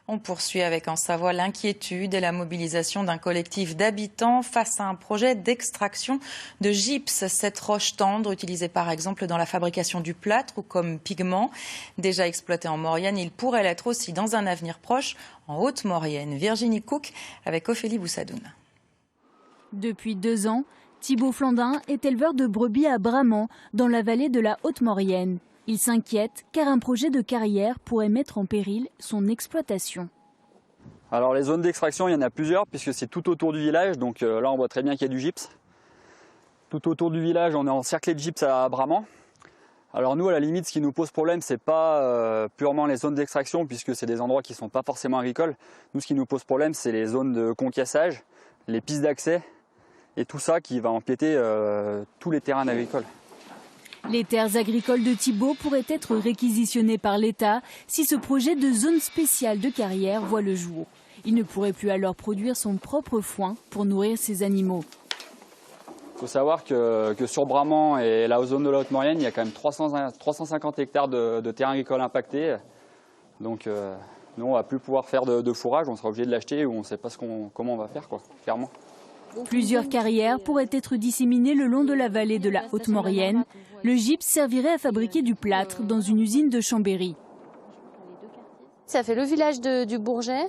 On poursuit avec en Savoie l'inquiétude et la mobilisation d'un collectif d'habitants face à un projet d'extraction de gypse. Cette roche tendre utilisée par exemple dans la fabrication du plâtre ou comme pigment. Déjà exploité en Maurienne, il pourrait l'être aussi dans un avenir proche en Haute-Maurienne. Virginie Cook avec Ophélie Boussadoun. Depuis 2 ans, Thibaut Flandin est éleveur de brebis à Bramant, dans la vallée de la Haute-Maurienne. Il s'inquiète car un projet de carrière pourrait mettre en péril son exploitation. Alors les zones d'extraction, il y en a plusieurs puisque c'est tout autour du village. Donc là on voit très bien qu'il y a du gypse. Tout autour du village, on est encerclé de gypse à Bramant. Alors nous, à la limite, ce qui nous pose problème, c'est pas purement les zones d'extraction puisque c'est des endroits qui ne sont pas forcément agricoles. Nous, ce qui nous pose problème, c'est les zones de concassage, les pistes d'accès et tout ça qui va empiéter tous les terrains agricoles. Les terres agricoles de Thibaut pourraient être réquisitionnées par l'État si ce projet de zone spéciale de carrière voit le jour. Il ne pourrait plus alors produire son propre foin pour nourrir ses animaux. Il faut savoir que sur Bramant et la zone de la Haute-Maurienne, il y a quand même 350 hectares de terrains agricoles impactés. Donc nous, on ne va plus pouvoir faire de fourrage, on sera obligé de l'acheter ou on ne sait pas comment on va faire, quoi, clairement. Plusieurs carrières pourraient être disséminées le long de la vallée de la Haute-Maurienne. Le gypse servirait à fabriquer du plâtre dans une usine de Chambéry. Ça fait le village du Bourget,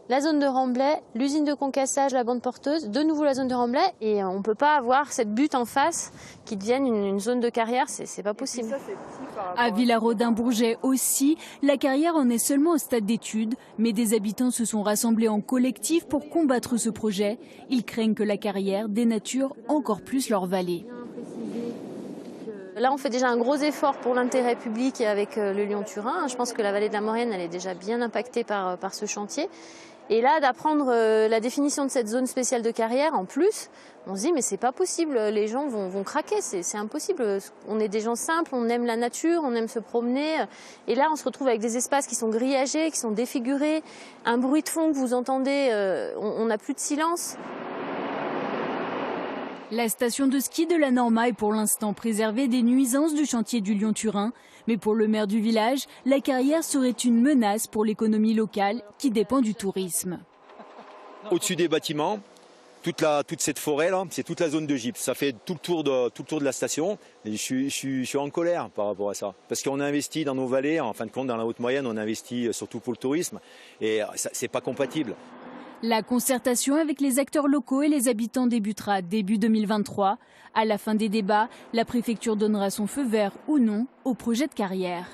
la zone de Remblai, l'usine de concassage, la bande porteuse, de nouveau la zone de Remblai. Et on ne peut pas avoir cette butte en face qui devienne une zone de carrière, c'est pas possible. À Villarodin-Bourget aussi, la carrière en est seulement au stade d'étude, mais des habitants se sont rassemblés en collectif pour combattre ce projet. Ils craignent que la carrière dénature encore plus leur vallée. Là, on fait déjà un gros effort pour l'intérêt public avec le Lyon-Turin. Je pense que la vallée de la Maurienne, elle est déjà bien impactée par ce chantier. Et là, d'apprendre la définition de cette zone spéciale de carrière, en plus, on se dit mais c'est pas possible, les gens vont craquer, c'est impossible. On est des gens simples, on aime la nature, on aime se promener. Et là, on se retrouve avec des espaces qui sont grillagés, qui sont défigurés, un bruit de fond que vous entendez, on n'a plus de silence. La station de ski de la Norma est pour l'instant préservée des nuisances du chantier du Lyon-Turin. Mais pour le maire du village, la carrière serait une menace pour l'économie locale qui dépend du tourisme. Au-dessus des bâtiments, toute cette forêt-là, c'est toute la zone de gypse. Ça fait tout le tour de la station. Et je suis en colère par rapport à ça. Parce qu'on a investi dans nos vallées, en fin de compte dans la Haute-Maurienne, on a investi surtout pour le tourisme. Et c'est pas compatible. La concertation avec les acteurs locaux et les habitants débutera début 2023. À la fin des débats, la préfecture donnera son feu vert ou non au projet de carrière.